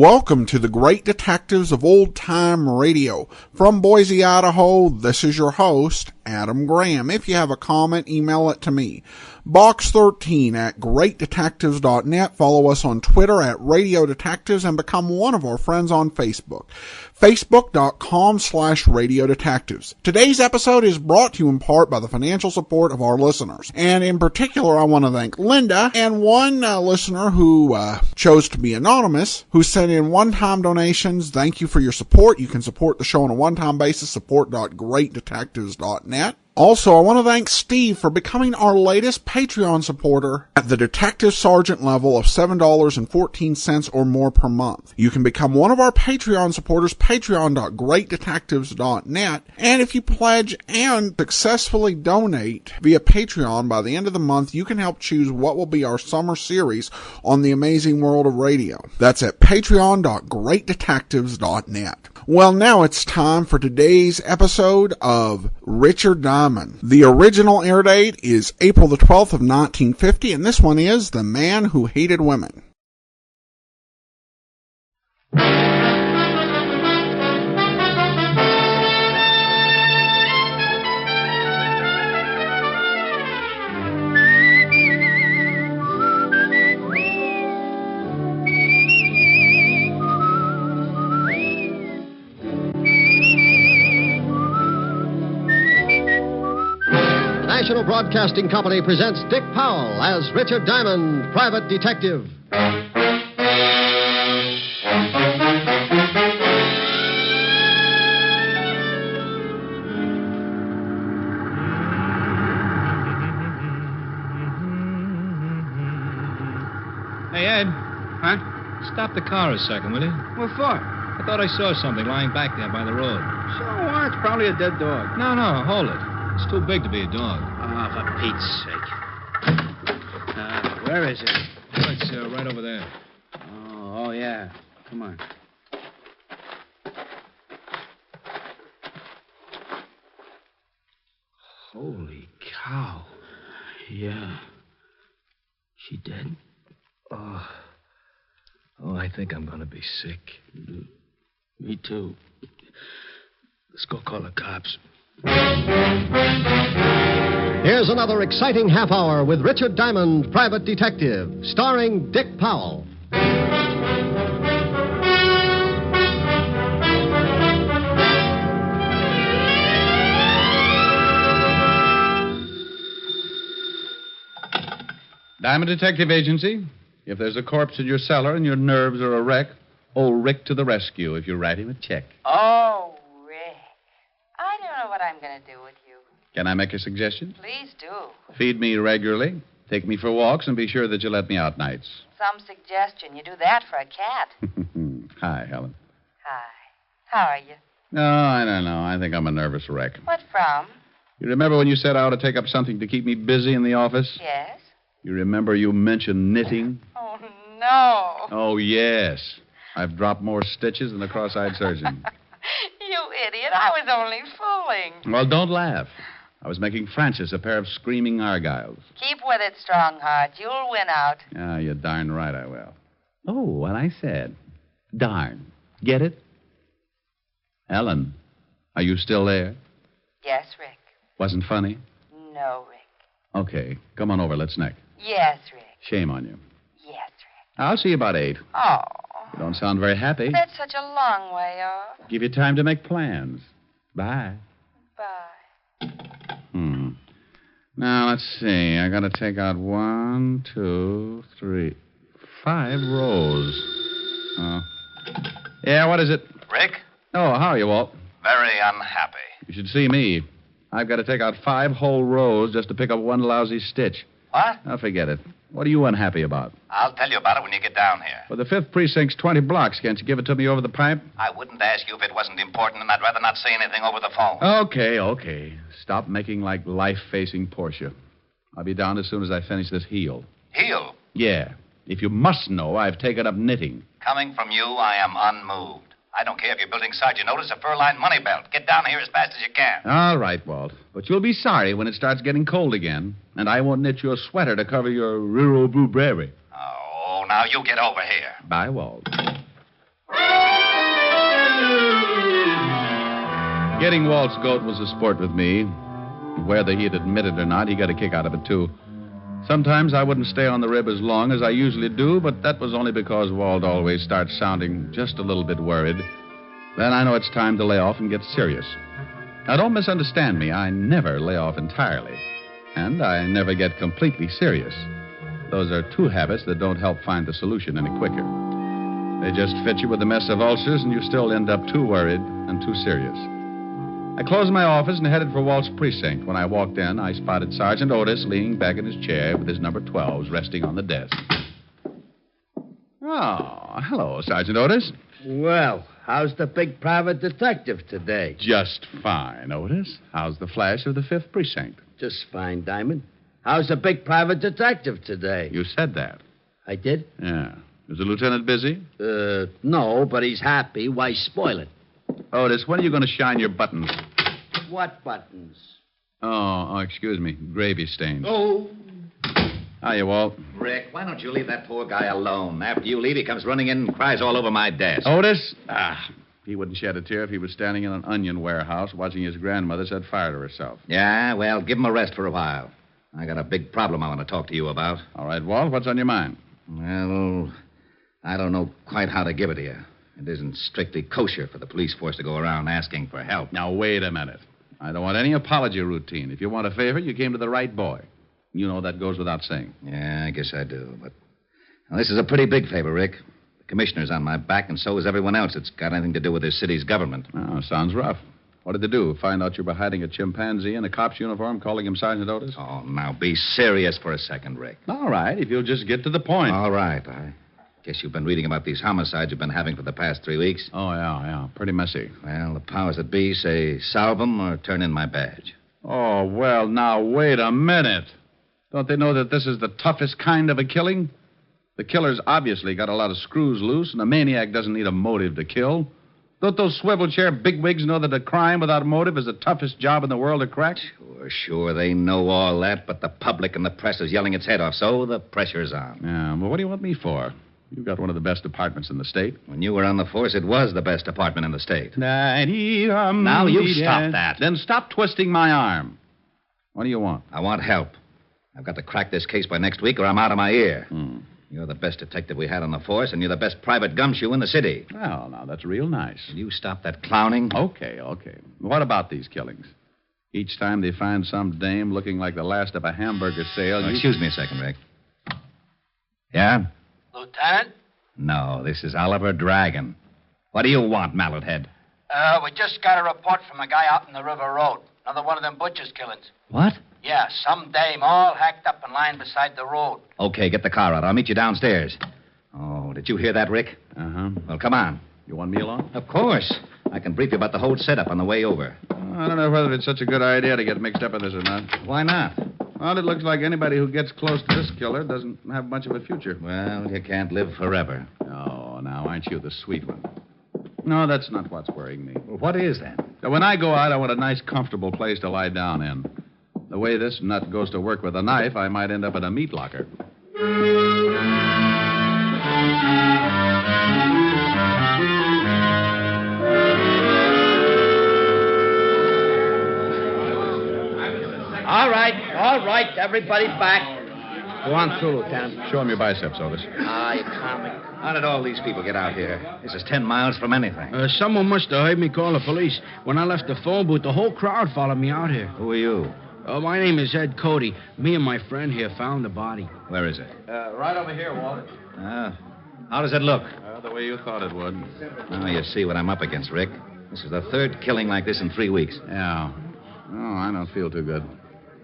Welcome to the Great Detectives of Old Time Radio. From Boise, Idaho, this is your host, Adam Graham. If you have a comment, email it to me. Box13 at greatdetectives.net. Follow us on Twitter at Radio Detectives and become one of our friends on Facebook. Facebook.com/Radio Detectives. Today's episode is brought to you in part by the financial support of our listeners. And in particular, I want to thank Linda and one listener who chose to be anonymous, who sent in one-time donations. Thank you for your support. You can support the show on a one-time basis, support.greatdetectives.net. Also, I want to thank Steve for becoming our latest Patreon supporter at the Detective Sergeant level of $7.14 or more per month. You can become one of our Patreon supporters, patreon.greatdetectives.net, and if you pledge and successfully donate via Patreon by the end of the month, you can help choose what will be our summer series on the amazing world of radio. That's at patreon.greatdetectives.net. Well, now it's time for today's episode of Richard Diamond. The original air date is April the 12th of 1950, and this one is The Man Who Hated Women. National Broadcasting Company presents Dick Powell as Richard Diamond, Private Detective. Hey, Ed. Huh? Stop the car a second, will you? What for? I thought I saw something lying back there by the road. So what? It's probably a dead dog. No, hold it. It's too big to be a dog. Oh, for Pete's sake. Where is it? Oh, it's right over there. Oh, yeah. Come on. Holy cow. Yeah. She dead? Oh, I think I'm going to be sick. Me too. Let's go call the cops. Here's another exciting half hour with Richard Diamond, Private Detective, starring Dick Powell. Diamond Detective Agency. If there's a corpse in your cellar and your nerves are a wreck, old Rick to the rescue if you write him a check. Oh, Rick. I don't know what I'm going to do with you. Can I make a suggestion? Please do. Feed me regularly, take me for walks, and be sure that you let me out nights. Some suggestion. You do that for a cat. Hi, Helen. Hi. How are you? No, I don't know. I think I'm a nervous wreck. What from? You remember when you said I ought to take up something to keep me busy in the office? Yes. You remember you mentioned knitting? Oh, no. Oh, yes. I've dropped more stitches than a cross-eyed surgeon. You idiot. I was only fooling. Well, don't laugh. I was making Francis a pair of screaming argyles. Keep with it, Strongheart. You'll win out. Ah, you're darn right I will. Oh, what I said. Darn. Get it? Ellen, are you still there? Yes, Rick. Wasn't funny? No, Rick. Okay, come on over. Let's neck. Yes, Rick. Shame on you. Yes, Rick. I'll see you about 8. Oh. You don't sound very happy. That's such a long way off. Give you time to make plans. Bye. Bye. Now, let's see. I gotta take out 1, 2, 3, 5 rows. Yeah, what is it? Rick? Oh, how are you, Walt? Very unhappy. You should see me. I've got to take out 5 whole rows just to pick up one lousy stitch. What? Now, forget it. What are you unhappy about? I'll tell you about it when you get down here. Well, the 5th Precinct's 20 blocks. Can't you give it to me over the pipe? I wouldn't ask you if it wasn't important, and I'd rather not say anything over the phone. Okay. Stop making like life-facing Portia. I'll be down as soon as I finish this heel. Heel? Yeah. If you must know, I've taken up knitting. Coming from you, I am unmoved. I don't care if you're building sergeant notice a fur-lined money belt. Get down here as fast as you can. All right, Walt. But you'll be sorry when it starts getting cold again, and I won't knit you a sweater to cover your rural blue berry. Oh, now you get over here. Bye, Walt. Getting Walt's goat was a sport with me. Whether he'd admit it or not, he got a kick out of it, too. Sometimes I wouldn't stay on the rib as long as I usually do, but that was only because Walt always starts sounding just a little bit worried. Then I know it's time to lay off and get serious. Now, don't misunderstand me. I never lay off entirely. And I never get completely serious. Those are two habits that don't help find the solution any quicker. They just fit you with a mess of ulcers, and you still end up too worried and too serious. I closed my office and headed for Walt's precinct. When I walked in, I spotted Sergeant Otis leaning back in his chair with his number 12s resting on the desk. Oh, hello, Sergeant Otis. Well, how's the big private detective today? Just fine, Otis. How's the flash of the 5th precinct? Just fine, Diamond. How's the big private detective today? You said that. I did? Yeah. Is the lieutenant busy? No, but he's happy. Why spoil it? Otis, when are you going to shine your buttons? What buttons? Oh, excuse me. Gravy stains. Oh. Hiya, Walt. Rick, why don't you leave that poor guy alone? After you leave, he comes running in and cries all over my desk. Otis? He wouldn't shed a tear if he was standing in an onion warehouse watching his grandmother set fire to herself. Yeah, well, give him a rest for a while. I got a big problem I want to talk to you about. All right, Walt, what's on your mind? Well, I don't know quite how to give it to you. It isn't strictly kosher for the police force to go around asking for help. Now, wait a minute. I don't want any apology routine. If you want a favor, you came to the right boy. You know that goes without saying. Yeah, I guess I do, but... Well, this is a pretty big favor, Rick. The commissioner's on my back, and so is everyone else that's got anything to do with this city's government. Oh, sounds rough. What did they do? Find out you were hiding a chimpanzee in a cop's uniform, calling him Sergeant Otis? Oh, now be serious for a second, Rick. All right, if you'll just get to the point. All right. I guess you've been reading about these homicides you've been having for the past 3 weeks. Oh, yeah. Pretty messy. Well, the powers that be say solve them or turn in my badge. Oh, well, now, wait a minute. Don't they know that this is the toughest kind of a killing? The killer's obviously got a lot of screws loose, and a maniac doesn't need a motive to kill. Don't those swivel chair bigwigs know that a crime without motive is the toughest job in the world to crack? Sure, they know all that, but the public and the press is yelling its head off, so the pressure's on. Yeah, well, what do you want me for? You've got one of the best departments in the state. When you were on the force, it was the best department in the state. Now, you stop that. Then stop twisting my arm. What do you want? I want help. I've got to crack this case by next week, or I'm out of my ear. You're the best detective we had on the force, and you're the best private gumshoe in the city. Well, now, that's real nice. Will you stop that clowning? Okay. What about these killings? Each time they find some dame looking like the last of a hamburger sale... Excuse me a second, Rick. Yeah? Lieutenant? No, this is Oliver Dragon. What do you want, Mallet Head? We just got a report from a guy out in the River Road. Another one of them butcher's killings. What? Yeah, some dame all hacked up and lying beside the road. Okay, get the car out. I'll meet you downstairs. Oh, did you hear that, Rick? Uh-huh. Well, come on. You want me along? Of course. I can brief you about the whole setup on the way over. I don't know whether it's such a good idea to get mixed up in this or not. Why not? Well, it looks like anybody who gets close to this killer doesn't have much of a future. Well, you can't live forever. Oh, now, aren't you the sweet one? No, that's not what's worrying me. Well, what is that? Now, when I go out, I want a nice, comfortable place to lie down in. The way this nut goes to work with a knife, I might end up in a meat locker. All right, everybody back. Go on through, Lieutenant. Show him your biceps, Otis. You comic. How did all these people get out here? This is 10 miles from anything. Someone must have heard me call the police. When I left the phone booth, the whole crowd followed me out here. Who are you? My name is Ed Cody. Me and my friend here found the body. Where is it? Right over here, Walt. How does it look? The way you thought it would. Now you see what I'm up against, Rick. This is the third killing like this in 3 weeks. Yeah. Oh, I don't feel too good.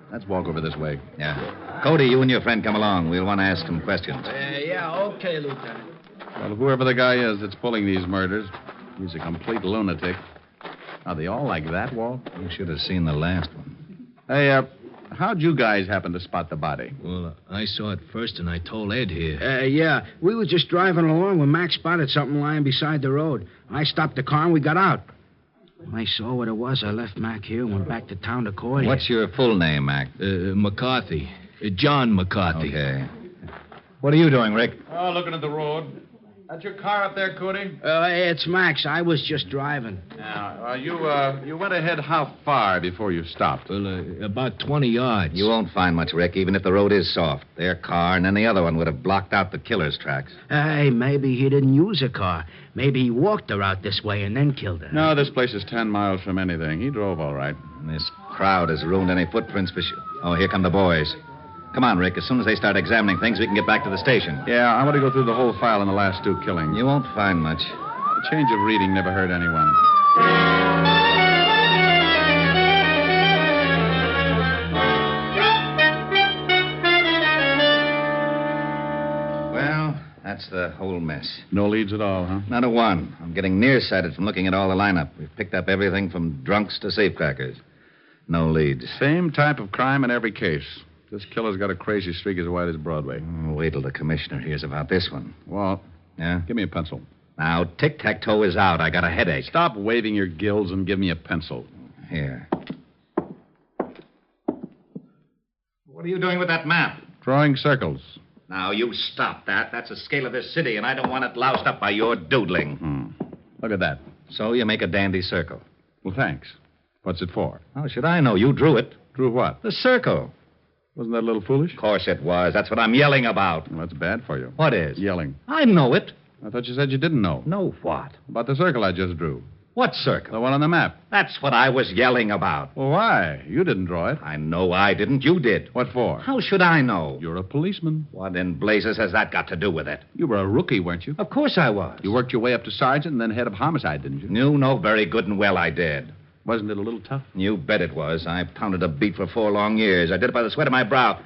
Let's walk over this way. Yeah. Cody, you and your friend come along. We'll want to ask some questions. Okay, Lieutenant. Well, whoever the guy is that's pulling these murders, he's a complete lunatic. Are they all like that, Walt? You should have seen the last one. Hey, how'd you guys happen to spot the body? Well, I saw it first, and I told Ed here. We were just driving along when Mac spotted something lying beside the road. I stopped the car and we got out. When I saw what it was, I left Mac here and went back to town to call you. What's your full name, Mac? McCarthy. John McCarthy. Okay. What are you doing, Rick? Oh, looking at the road. That's your car up there, Cootie? It's Max. I was just driving. Now, you went ahead how far before you stopped? Well, about 20 yards. You won't find much, Rick, even if the road is soft. Their car and then the other one would have blocked out the killer's tracks. Hey, maybe he didn't use a car. Maybe he walked her out this way and then killed her. No, this place is 10 miles from anything. He drove all right. And this crowd has ruined any footprints for sure. Oh, here come the boys. Come on, Rick. As soon as they start examining things, we can get back to the station. Yeah, I want to go through the whole file on the last 2 killings. You won't find much. A change of reading never hurt anyone. Well, that's the whole mess. No leads at all, huh? Not a one. I'm getting nearsighted from looking at all the lineup. We've picked up everything from drunks to safecrackers. No leads. Same type of crime in every case. This killer's got a crazy streak as wide as Broadway. Wait till the commissioner hears about this one. Walt. Yeah? Give me a pencil. Now, tic-tac-toe is out. I got a headache. Stop waving your gills and give me a pencil. Here. What are you doing with that map? Drawing circles. Now, you stop that. That's the scale of this city, and I don't want it loused up by your doodling. Look at that. So you make a dandy circle. Well, thanks. What's it for? How should I know? You drew it. Drew what? The circle. Wasn't that a little foolish? Of course it was. That's what I'm yelling about. Well, that's bad for you. What is? Yelling. I know it. I thought you said you didn't know. Know what? About the circle I just drew. What circle? The one on the map. That's what I was yelling about. Well, why? You didn't draw it. I know I didn't. You did. What for? How should I know? You're a policeman. What in blazes has that got to do with it? You were a rookie, weren't you? Of course I was. You worked your way up to sergeant and then head of homicide, didn't you? You know very good and well I did. Wasn't it a little tough? You bet it was. I pounded a beat for 4 long years. I did it by the sweat of my brow.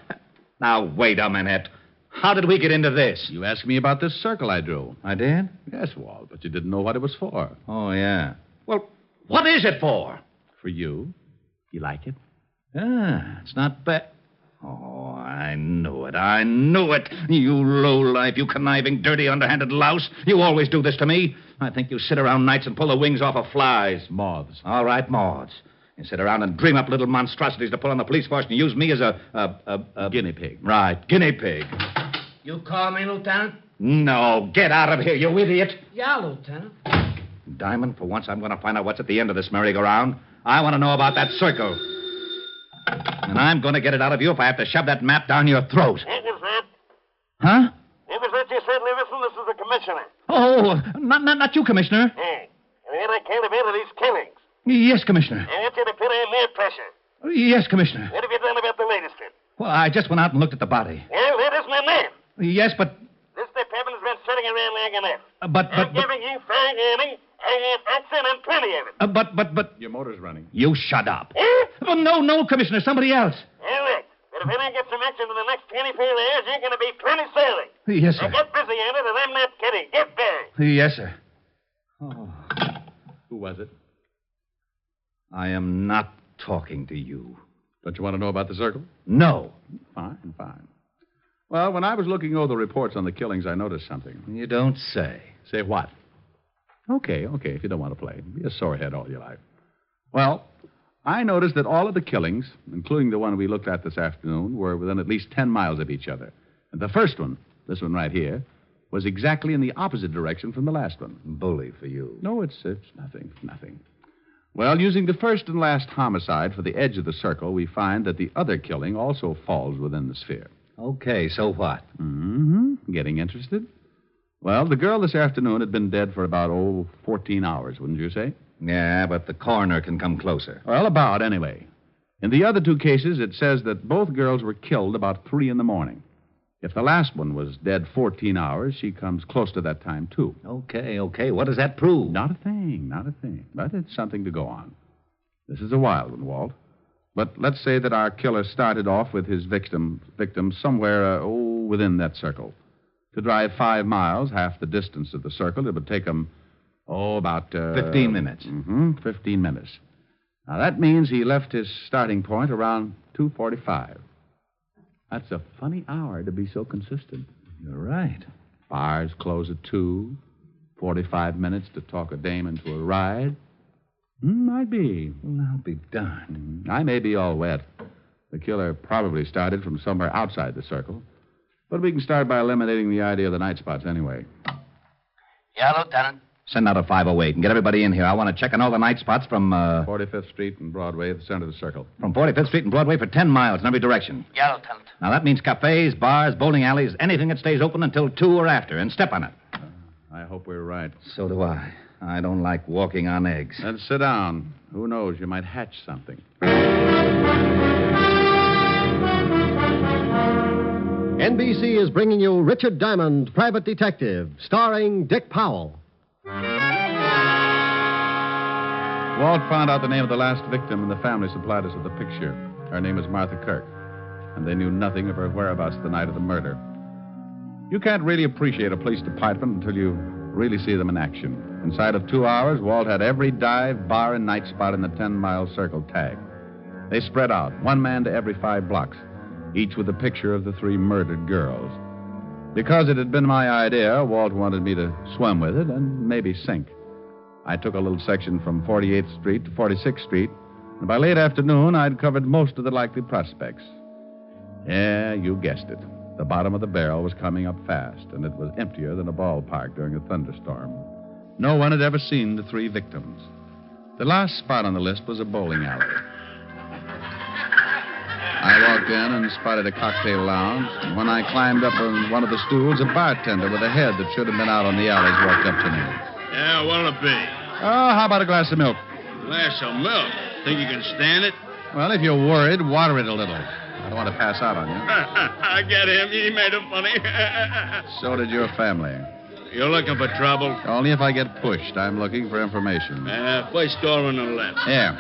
Now, wait a minute. How did we get into this? You asked me about this circle I drew. I did? Yes, Walt, but you didn't know what it was for. Oh, yeah. Well, what is it for? For you. You like it? It's not bad. Oh, I knew it. I knew it. You lowlife, you conniving, dirty, underhanded louse. You always do this to me. I think you sit around nights and pull the wings off of flies. Moths. All right, moths. You sit around and dream up little monstrosities to put on the police force and use me as a guinea pig. Right, guinea pig. You call me, Lieutenant? No, get out of here, you idiot. Yeah, Lieutenant. Diamond, for once I'm going to find out what's at the end of this merry-go-round. I want to know about that circle. And I'm going to get it out of you if I have to shove that map down your throat. It was that. Huh? It was that you said, listen, this is the commissioner. Oh, not you, Commissioner. Hey, and then I can't have of these killings. Yes, Commissioner. I want you to put on more pressure. Yes, Commissioner. What have you done about the latest one? Well, I just went out and looked at the body. Well, that isn't enough. Yes, but... This department has been sitting around long enough. But... I'm giving you 5 Annie. I have action and plenty of it. But... Your motor's running. You shut up. Eh? Oh, no, Commissioner, somebody else. All right. But if I don't get some action in the next 24 hours, you're going to be plenty sorry. Yes, Now sir. get busy on it, and I'm not kidding. Get back. Yes, sir. Oh. Who was it? I am not talking to you. Don't you want to know about the circle? No. Fine. Well, when I was looking over the reports on the killings, I noticed something. You don't say. Say what? Okay, if you don't want to play. Be a sorehead all your life. Well, I noticed that all of the killings, including the one we looked at this afternoon, were within at least 10 miles of each other. And the first one, this one right here, was exactly in the opposite direction from the last one. Bully for you. No, it's nothing. Well, using the first and last homicide for the edge of the circle, we find that the other killing also falls within the sphere. Okay, so what? Getting interested? Well, the girl this afternoon had been dead for about, 14 hours, wouldn't you say? Yeah, but the coroner can come closer. Well, about, anyway. In the other 2 cases, it says that both girls were killed about 3 in the morning. If the last one was dead 14 hours, she comes close to that time, too. Okay. What does that prove? Not a thing. But it's something to go on. This is a wild one, Walt. But let's say that our killer started off with his victim somewhere, within that circle. To drive 5 miles, half the distance of the circle, it would take him, about... 15 minutes. 15 minutes. Now, that means he left his starting point around 2:45. That's a funny hour to be so consistent. You're right. Bars close at 2. 45 minutes to talk a dame into a ride. Might be. Well, I'll be darned. I may be all wet. The killer probably started from somewhere outside the circle. But we can start by eliminating the idea of the night spots anyway. Yeah, Lieutenant. Send out a 508 and get everybody in here. I want to check on all the night spots from, 45th Street and Broadway at the center of the circle. From 45th Street and Broadway for 10 miles in every direction. Yeah, Lieutenant. Now, that means cafes, bars, bowling alleys, anything that stays open until 2 or after, and step on it. I hope we're right. So do I. I don't like walking on eggs. Then sit down. Who knows? You might hatch something. NBC is bringing you Richard Diamond, Private Detective, starring Dick Powell. Walt found out the name of the last victim, and the family supplied us with a picture. Her name is Martha Kirk, and they knew nothing of her whereabouts the night of the murder. You can't really appreciate a police department until you really see them in action. Inside of 2 hours, Walt had every dive, bar, and night spot in the 10-mile circle tagged. They spread out, one man to every 5 blocks, each with a picture of the 3 murdered girls. Because it had been my idea, Walt wanted me to swim with it and maybe sink. I took a little section from 48th Street to 46th Street, and by late afternoon, I'd covered most of the likely prospects. Yeah, you guessed it. The bottom of the barrel was coming up fast, and it was emptier than a ballpark during a thunderstorm. No one had ever seen the 3 victims. The last spot on the list was a bowling alley. I walked in and spotted a cocktail lounge, and when I climbed up on one of the stools, a bartender with a head that should have been out on the alleys walked up to me. Yeah, what'll it be? Oh, how about a glass of milk? Glass of milk? Think you can stand it? Well, if you're worried, water it a little. I don't want to pass out on you. I get him. He made it funny. So did your family. You're looking for trouble? Only if I get pushed. I'm looking for information. First door on the left. Yeah.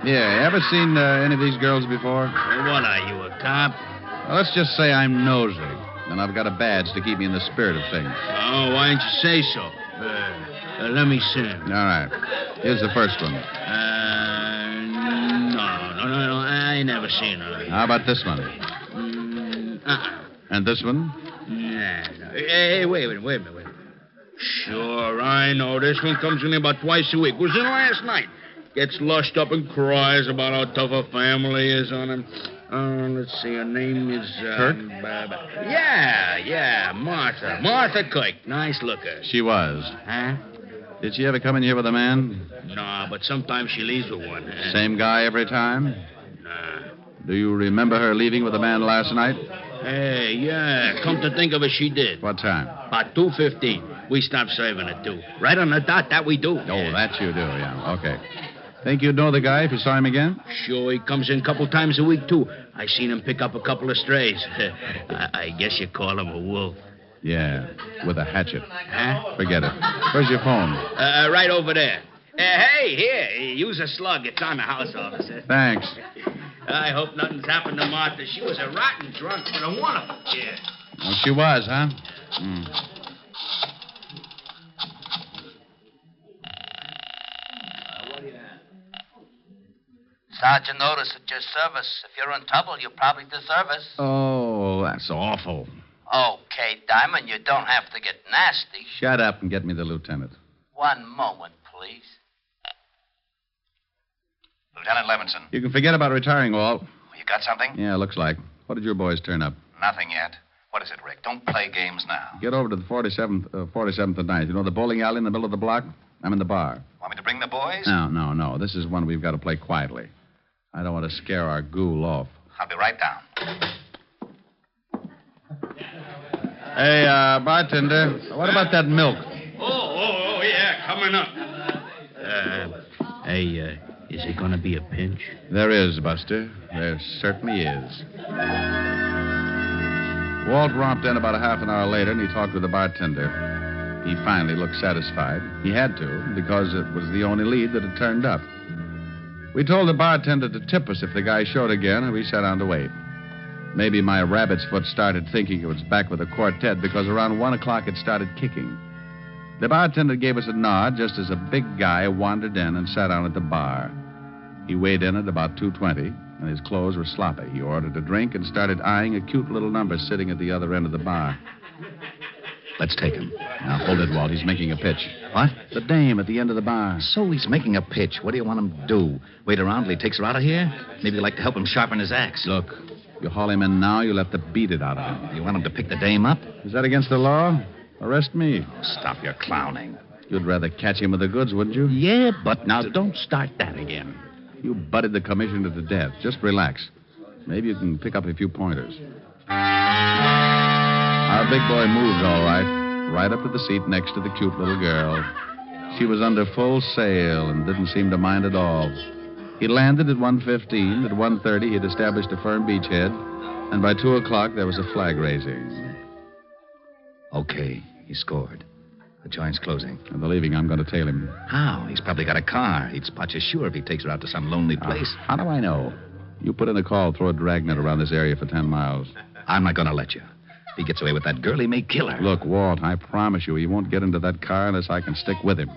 Yeah, ever seen any of these girls before? What are you, a cop? Well, let's just say I'm nosy, and I've got a badge to keep me in the spirit of things. Oh, why didn't you say so? Let me see. All right. Here's the first one. No. I ain't never seen her. How about this one? And this one? Nah. Hey, wait a minute. Sure, I know. This one comes in here about twice a week. Was in last night. Gets lushed up and cries about how tough her family is on him. Let's see, her name is... Kirk? Yeah, Martha. Martha Kirk. Nice looker. She was. Huh? Did she ever come in here with a man? No, but sometimes she leaves with one. Same guy every time? Nah. Do you remember her leaving with a man last night? Hey, yeah. Come to think of it, she did. What time? About 2:15. We stopped serving at 2. Right on the dot, that we do. Oh, that you do, yeah. Okay. Think you'd know the guy if you saw him again? Sure, he comes in a couple times a week, too. I seen him pick up a couple of strays. I guess you call him a wolf. Yeah, with a hatchet. Huh? Forget it. Where's your phone? Right over there. Hey, here, use a slug. It's on the house, officer. Thanks. I hope nothing's happened to Martha. She was a rotten drunk, but a wonderful kid. Well, she was, huh? Sergeant noticed at your service. If you're in trouble, you probably deserve us. Oh, that's awful. Okay, Diamond, you don't have to get nasty. Shut up and get me the lieutenant. One moment, please. Lieutenant Levinson. You can forget about retiring, Walt. You got something? Yeah, looks like. What did your boys turn up? Nothing yet. What is it, Rick? Don't play games now. Get over to the 47th and 9th. You know the bowling alley in the middle of the block? I'm in the bar. Want me to bring the boys? No. This is one we've got to play quietly. I don't want to scare our ghoul off. I'll be right down. Hey, bartender, what about that milk? Oh, yeah, coming up. Hey, is it going to be a pinch? There is, Buster. There certainly is. Walt romped in about a half an hour later, and he talked with the bartender. He finally looked satisfied. He had to, because it was the only lead that had turned up. We told the bartender to tip us if the guy showed again, and we sat down to wait. Maybe my rabbit's foot started thinking it was back with the quartet, because around 1 o'clock it started kicking. The bartender gave us a nod just as a big guy wandered in and sat down at the bar. He weighed in at about 220, and his clothes were sloppy. He ordered a drink and started eyeing a cute little number sitting at the other end of the bar. Let's take him. Now, hold it, Walt. He's making a pitch. What? The dame at the end of the bar. So he's making a pitch. What do you want him to do? Wait around till he takes her out of here? Maybe you'd like to help him sharpen his axe. Look, you haul him in now, you'll have to beat it out of him. You want him to pick the dame up? Is that against the law? Arrest me. Stop your clowning. You'd rather catch him with the goods, wouldn't you? Yeah, but... Now, don't start that again. You butted the commissioner to death. Just relax. Maybe you can pick up a few pointers. Our big boy moved all right up to the seat next to the cute little girl. She was under full sail and didn't seem to mind at all. He landed at 1:15. At 1:30, he'd established a firm beachhead. And by 2 o'clock, there was a flag raising. Okay, he scored. The joint's closing. And the leaving, I'm going to tail him. How? He's probably got a car. He'd spot you sure if he takes her out to some lonely place. How do I know? You put in a call, throw a dragnet around this area for 10 miles. I'm not going to let you. If he gets away with that girl, he may kill her. Look, Walt, I promise you he won't get into that car unless I can stick with him.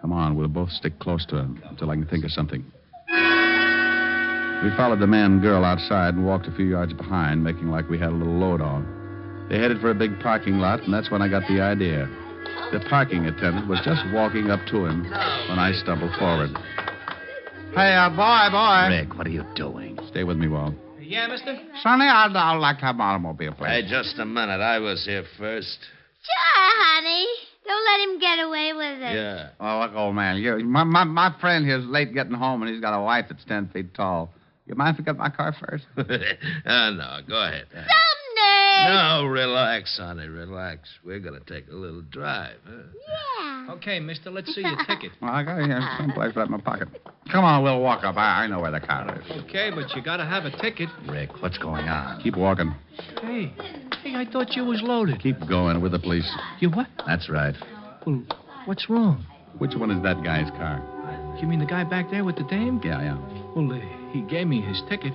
Come on, we'll both stick close to him until I can think of something. We followed the man and girl outside and walked a few yards behind, making like we had a little load on. They headed for a big parking lot, and that's when I got the idea. The parking attendant was just walking up to him when I stumbled forward. Hey, boy. Rick, what are you doing? Stay with me, Walt. Yeah, mister? Sonny, I'd like to have my automobile, please. Hey, just a minute. I was here first. Sure, honey. Don't let him get away with it. Yeah. Oh, look, old man. My friend here's late getting home, and he's got a wife that's 10 feet tall. You mind if I get my car first? No, go ahead. Someday. No, relax, honey, relax. We're going to take a little drive, huh? Yeah. Okay, mister, let's see your ticket. Well, I got it here someplace right in my pocket. Come on, we'll walk up. I know where the car is. Okay, but you got to have a ticket. Rick, what's going on? Keep walking. Hey, I thought you was loaded. Keep going with the police. You what? That's right. Well, what's wrong? Which one is that guy's car? You mean the guy back there with the dame? Yeah. Well, he gave me his ticket.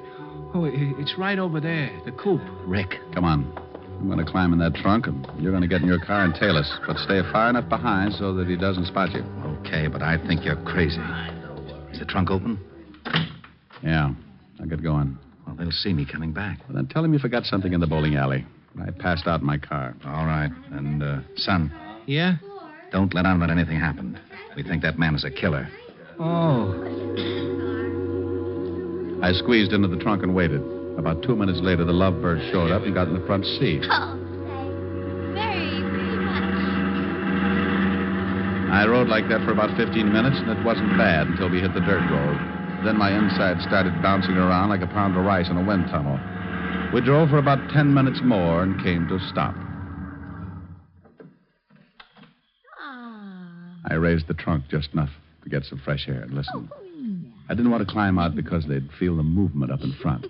Oh, it's right over there, the coupe. Rick. Come on. I'm going to climb in that trunk, and you're going to get in your car and tail us. But stay far enough behind so that he doesn't spot you. Okay, but I think you're crazy. Is the trunk open? Yeah. I'll get going. Well, they'll see me coming back. Well, then tell him you forgot something in the bowling alley. I passed out in my car. All right. And, son. Yeah? Don't let on that anything happened. We think that man is a killer. Oh. I squeezed into the trunk and waited. About 2 minutes later, the lovebird showed up and got in the front seat. Oh, very much. I rode like that for about 15 minutes, and it wasn't bad until we hit the dirt road. Then my inside started bouncing around like a pound of rice in a wind tunnel. We drove for about 10 minutes more and came to a stop. I raised the trunk just enough to get some fresh air and listen. I didn't want to climb out because they'd feel the movement up in front.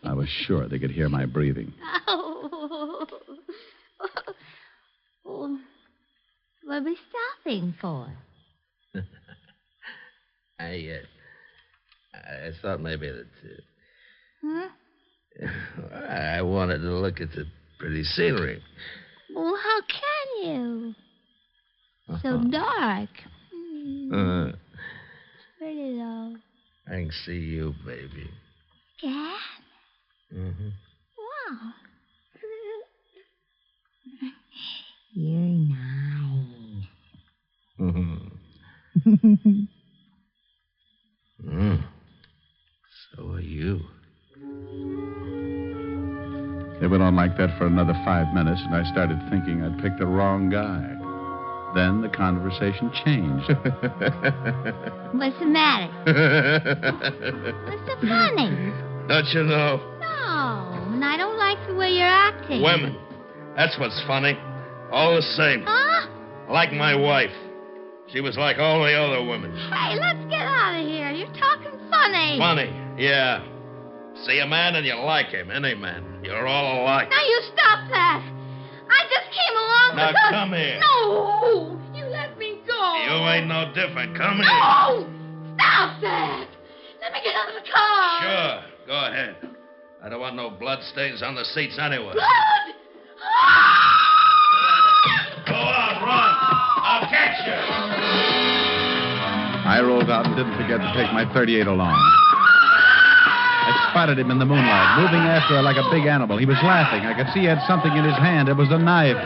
I was sure they could hear my breathing. Oh. What are we stopping for? I thought maybe that... Huh? I wanted to look at the pretty scenery. Well, how can you? So dark. Pretty though. I can see you, baby. Can? Mm-hmm. Wow. You're nice. Mm-hmm. So are you. They went on like that for another 5 minutes, and I started thinking I'd picked the wrong guy. Then the conversation changed. What's the matter? What's so funny? Don't you know? No, and I don't like the way you're acting. Women. That's what's funny. All the same. Huh? Like my wife. She was like all the other women. Hey, let's get out of here. You're talking funny. Funny, yeah. See a man and you like him, any man. You're all alike. Now you stop that. I just came along Now because... come here. No, you let me go. You ain't no different. Come here. No, stop that. Let me get out of the car. Sure, go ahead. I don't want no blood stains on the seats anyway. Blood? Go on, run. I'll catch you. I rolled out and didn't forget to take my .38 along. I spotted him in the moonlight, moving after her like a big animal. He was laughing. I could see he had something in his hand. It was a knife.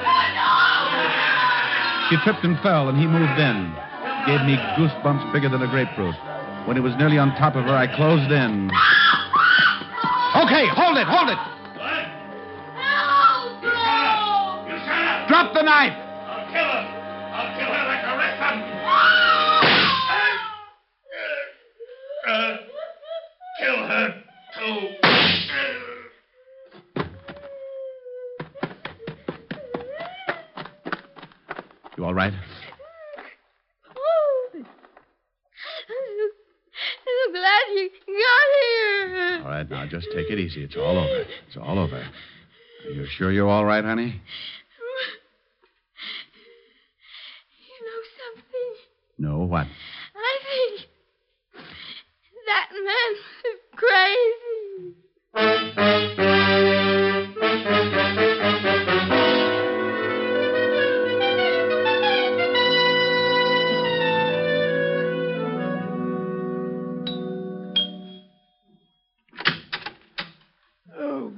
She tripped and fell, and he moved in. Gave me goosebumps bigger than a grapefruit. When he was nearly on top of her, I closed in. Okay, hold it. What? No, You shut up. Drop the knife. kill her. I'll kill her like the rest of them. Kill her, too. You all right? I'm glad you got here. All right, now just take it easy. It's all over. It's all over. Are you sure you're all right, honey? You know something? No, what? I think that man is crazy.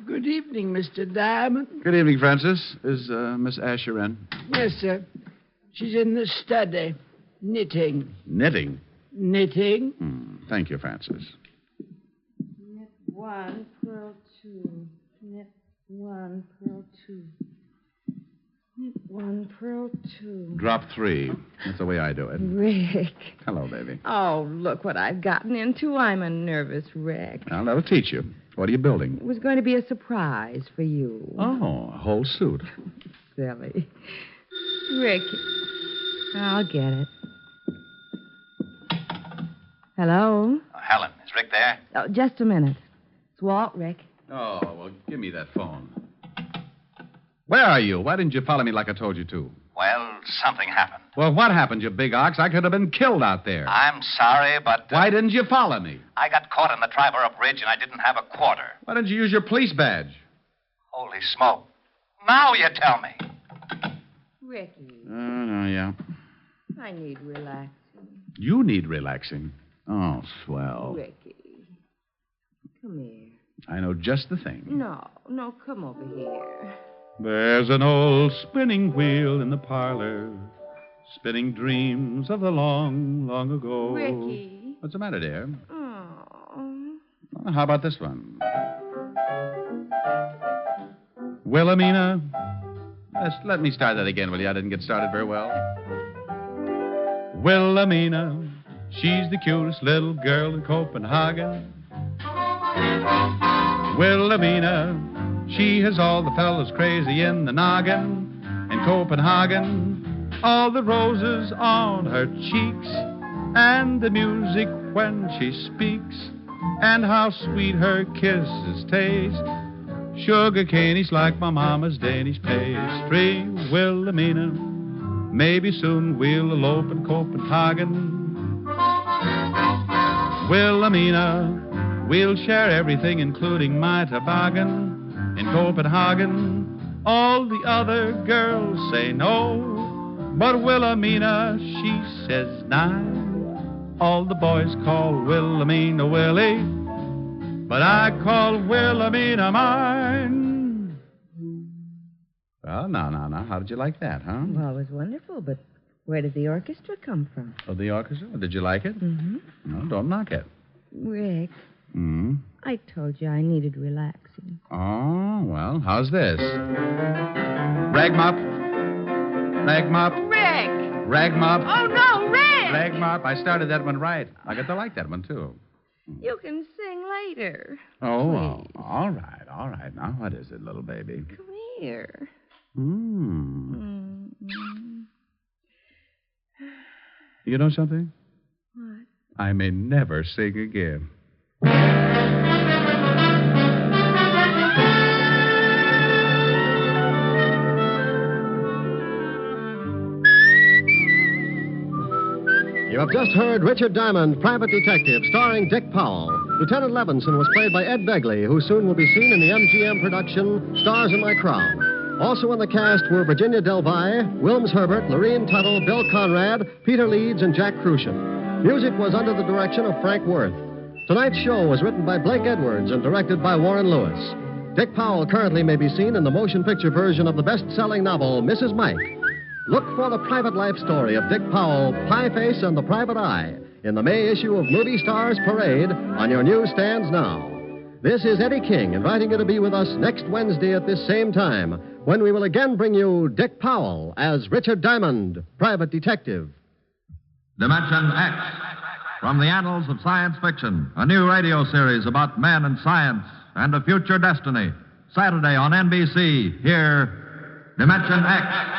Good evening, Mr. Diamond. Good evening, Francis. Is Miss Asher in? Yes, sir. She's in the study, knitting. Knitting? Knitting? Thank you, Francis. Knit 1, purl 2. Knit 1, purl 2. Knit 1, purl 2. Drop 3. That's the way I do it. Rick. Hello, baby. Oh, look what I've gotten into. I'm a nervous wreck. Well, that'll teach you. What are you building? It was going to be a surprise for you. Oh, a whole suit. Silly. Rick, I'll get it. Hello? Helen, is Rick there? Oh, just a minute. It's Walt, Rick. Oh, well, give me that phone. Where are you? Why didn't you follow me like I told you to? Well, something happened. Well, what happened, you big ox? I could have been killed out there. I'm sorry, but... Why didn't you follow me? I got caught in the Triborough Bridge, and I didn't have a quarter. Why didn't you use your police badge? Holy smoke. Now you tell me. Ricky, Oh, yeah. I need relaxing. You need relaxing. Oh, swell. Ricky, come here. I know just the thing. No, come over here. There's an old spinning wheel in the parlor, spinning dreams of the long, long ago. Ricky. What's the matter, dear? Oh. Well, how about this one? Wilhelmina. Let me start that again, will you? I didn't get started very well. Wilhelmina, she's the cutest little girl in Copenhagen. Wilhelmina, she has all the fellas crazy in the noggin. In Copenhagen, all the roses on her cheeks, and the music when she speaks, and how sweet her kisses taste. Sugar candies like my mama's Danish pastry. Wilhelmina, maybe soon we'll elope in Copenhagen. Wilhelmina, we'll share everything, including my toboggan. In Copenhagen, all the other girls say no, but Wilhelmina, she says nine. All the boys call Wilhelmina Willie, but I call Wilhelmina mine. Well, now, how did you like that, huh? Well, it was wonderful, but where did the orchestra come from? Oh, the orchestra? Did you like it? Mm-hmm. No, don't knock it. Rick, Hmm? I told you I needed relaxing. Oh, well, how's this? Rag mop. Rag mop. Rick! Rag mop. Oh, no, Rick! Rag mop. I started that one right. I got to like that one, too. You can sing later. Oh, all right. Now, what is it, little baby? Come here. You know something? What? I may never sing again. You have just heard Richard Diamond, Private Detective, starring Dick Powell. Lieutenant Levinson was played by Ed Begley, who soon will be seen in the MGM production Stars in My Crown. Also in the cast were Virginia Delvey, Wilms Herbert, Lorene Tuttle, Bill Conrad, Peter Leeds, and Jack Crucian. Music was under the direction of Frank Worth. Tonight's show was written by Blake Edwards and directed by Warren Lewis. Dick Powell currently may be seen in the motion picture version of the best-selling novel, Mrs. Mike. Look for the private life story of Dick Powell, Pie Face and the Private Eye, in the May issue of Movie Stars Parade on your newsstands now. This is Eddie King inviting you to be with us next Wednesday at this same time, when we will again bring you Dick Powell as Richard Diamond, private detective. Dimension X, from the annals of science fiction, a new radio series about men and science and a future destiny. Saturday on NBC. Hear Dimension X.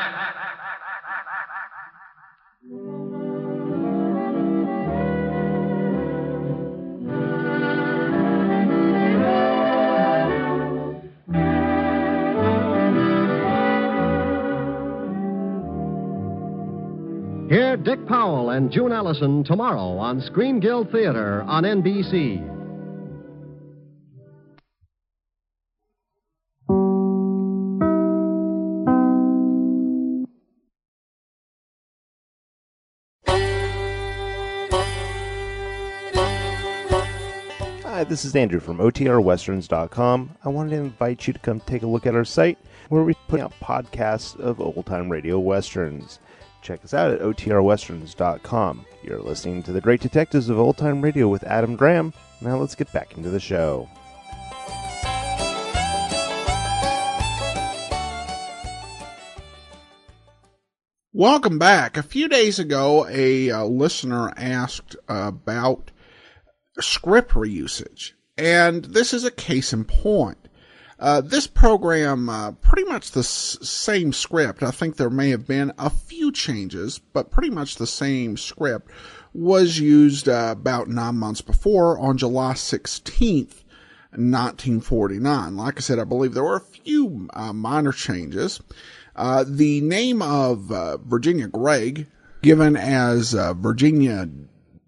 Hear Dick Powell and June Allison tomorrow on Screen Guild Theater on NBC. Hi, this is Andrew from OTRWesterns.com. I wanted to invite you to come take a look at our site where we put out podcasts of old-time radio westerns. Check us out at OTRWesterns.com. You're listening to The Great Detectives of Old Time Radio with Adam Graham. Now let's get back into the show. Welcome back. A few days ago, a listener asked about script reusage, and this is a case in point. This program, pretty much the same script. I think there may have been a few changes, but pretty much the same script was used about 9 months before on July 16th, 1949. Like I said, I believe there were a few minor changes. The name of Virginia Gregg, given as Virginia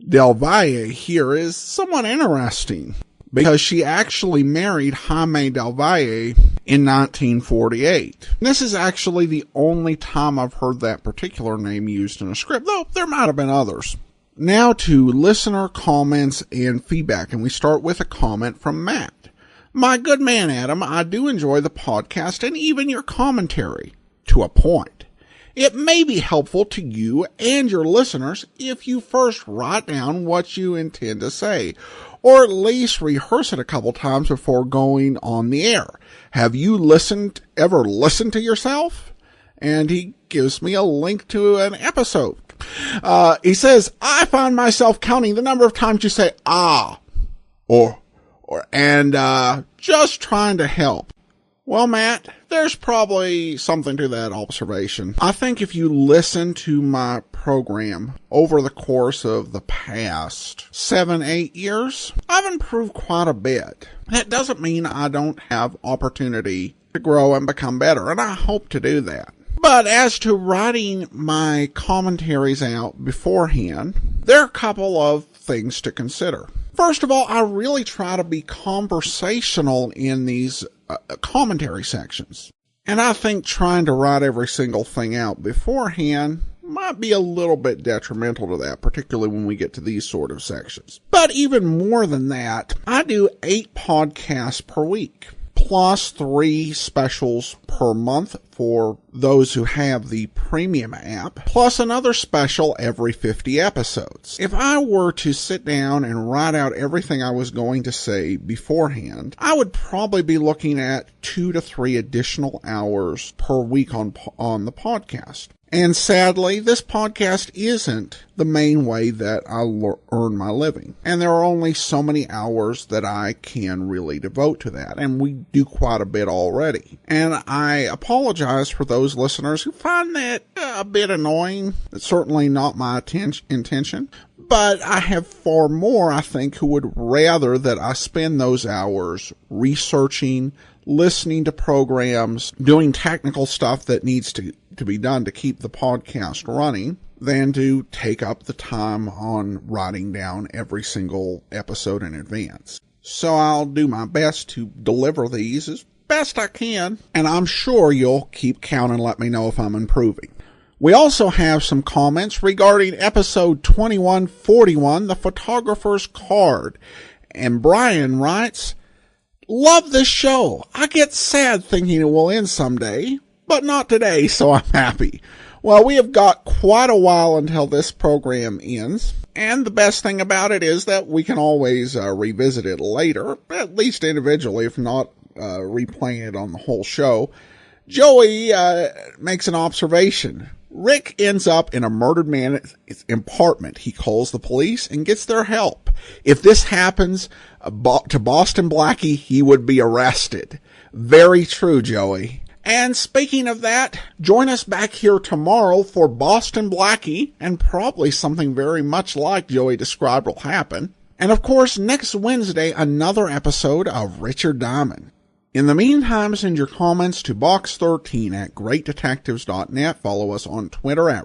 Del Valle here, is somewhat interesting, because she actually married Jaime Del Valle in 1948. This is actually the only time I've heard that particular name used in a script, though there might have been others. Now to listener comments and feedback, and we start with a comment from Matt. My good man, Adam, I do enjoy the podcast and even your commentary, to a point. It may be helpful to you and your listeners if you first write down what you intend to say, or at least rehearse it a couple times before going on the air. Have you ever listened to yourself? And he gives me a link to an episode. He says, I find myself counting the number of times you say, and just trying to help. Well, Matt, there's probably something to that observation. I think if you listen to my program over the course of the past 7-8 years, I've improved quite a bit. That doesn't mean I don't have opportunity to grow and become better, and I hope to do that. But as to writing my commentaries out beforehand, there are a couple of things to consider. First of all, I really try to be conversational in these commentary sections. And I think trying to write every single thing out beforehand might be a little bit detrimental to that, particularly when we get to these sort of sections. But even more than that, I do 8 podcasts per week, plus 3 specials per month for those who have the premium app, plus another special every 50 episodes. If I were to sit down and write out everything I was going to say beforehand, I would probably be looking at 2 to 3 additional hours per week on the podcast. And sadly, this podcast isn't the main way that I earn my living. And there are only so many hours that I can really devote to that. And we do quite a bit already. And I apologize for those listeners who find that a bit annoying. It's certainly not my intention. But I have far more, I think, who would rather that I spend those hours researching, listening to programs, doing technical stuff that needs to be done to keep the podcast running, than to take up the time on writing down every single episode in advance. So I'll do my best to deliver these as best I can, and I'm sure you'll keep count and let me know if I'm improving. We also have some comments regarding episode 2141, The Photographer's Card. And Brian writes, love this show. I get sad thinking it will end someday, but not today, so I'm happy. Well, we have got quite a while until this program ends, and the best thing about it is that we can always revisit it later, at least individually, if not replaying it on the whole show. Joey makes an observation. Rick ends up in a murdered man's apartment. He calls the police and gets their help. If this happens to Boston Blackie, he would be arrested. Very true, Joey. And speaking of that, join us back here tomorrow for Boston Blackie, and probably something very much like Joey described will happen. And of course, next Wednesday, another episode of Richard Diamond. In the meantime, send your comments to box13 at greatdetectives.net. Follow us on Twitter at